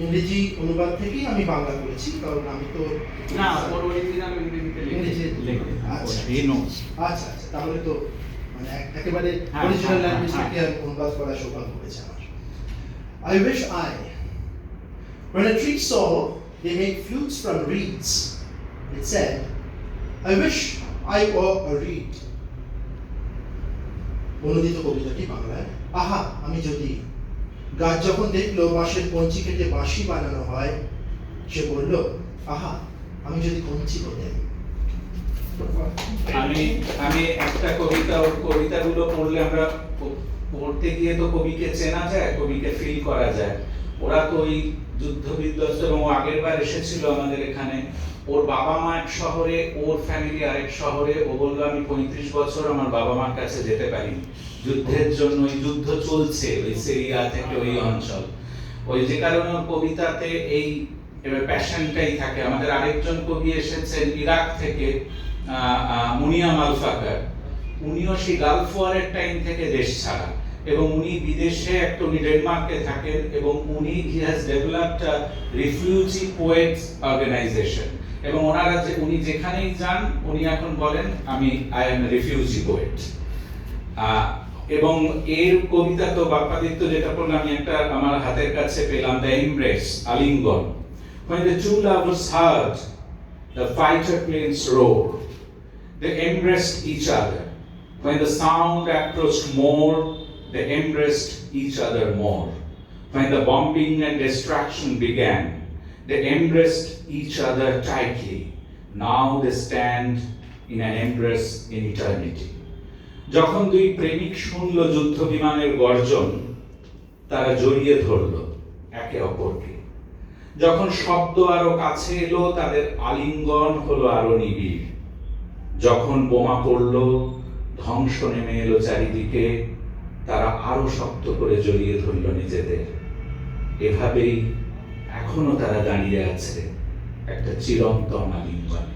ইংরেজি অনুবাদ থেকেই আমি বাংলা করেছি, কারণ আমি তো না অরিজিনাল ইংরেজিতে লিখে আচ্ছা এই নোটস আচ্ছা, তাহলে তো মানে একেবারে হ্যাঁ, অরিজিনাল হ্যাঁ, ল্যাঙ্গুয়েজ হ্যাঁ। থেকে অনুবাদ করার সৌভাগ্য হয়েছে আমার। I wish when a tree saw they made flutes from reeds, it said, I wish I were a reed. অনুদিত কবিতাটি বাংলায়, আহা আমি যদি। গাছ যখন দেখলো বাঁশের কঞ্চি কেটে বাঁশি বানানো হয়, সে বলল, আহা আমি যদি কঞ্চি হতেন। আমি একটা কবিতা, ওর কবিতাগুলো পড়লে আমরা পড়তে গিয়ে তো কবিকে চেনা যায়, কবিকে ফিল করা যায়। ওরা তো ওই যুদ্ধ বিধ্বস্ত, এবং আগের বার এসেছিল আমাদের এখানে। ওর বাবা মা এক শহরে, ওর ফ্যামিলি আরেক শহরে। ও বললো আমি 35 বছর আমার বাবা মার কাছে যেতে পারিনি যুদ্ধের জন্য। ওই যুদ্ধ চলছে ওই সিরিয়া থেকে ওই অঞ্চল, ওই যে কারণে ওর কবিতাতে এই প্যাশনটাই থাকে। আমাদের আরেকজন কবি এসেছেন ইরাক থেকে, মুনিয়া মালফাকার। উনিও সেই গালফ ওয়ারের টাইম থেকে দেশ ছাড়া, এবং উনি বিদেশে একটা, উনি ডেনমার্কে থাকেন, এবং উনি he has developed a refugee poets organization. এবং ওনারা যে উনি যেখানেই যান উনি এখন বলেন আমি আই এম রিফিউজি পোয়েট। এবং এর কবিতা তো বাপ্পাদিত্য যেটা পড়লাম, আমি একটা আমার হাতের কাছে পেলাম, দ্য এমব্রেস, আলিঙ্গন। When the two lovers heard the fighter planes roar, they embraced each other. When the sound approached more, they embraced each other more. When the bombing and destruction began, they embraced each other tightly. Now they stand in an embrace in eternity. যখন দুই প্রেমিক শুনল যুদ্ধ বিমানের গর্জন, তারা জড়িয়ে ধরল একে অপরকে। যখন শব্দ আরো কাছে এলো, তাদের আলিঙ্গন হলো আরো নিবিড়। যখন বোমা পড়লো, ধ্বংস নেমে এলো চারিদিকে, তারা আরো শক্ত করে জড়িয়ে ধরল নিজেদের। এভাবেই এখনো তারা দাঁড়িয়ে আছে একটা চিরন্তন আলিঙ্গনে।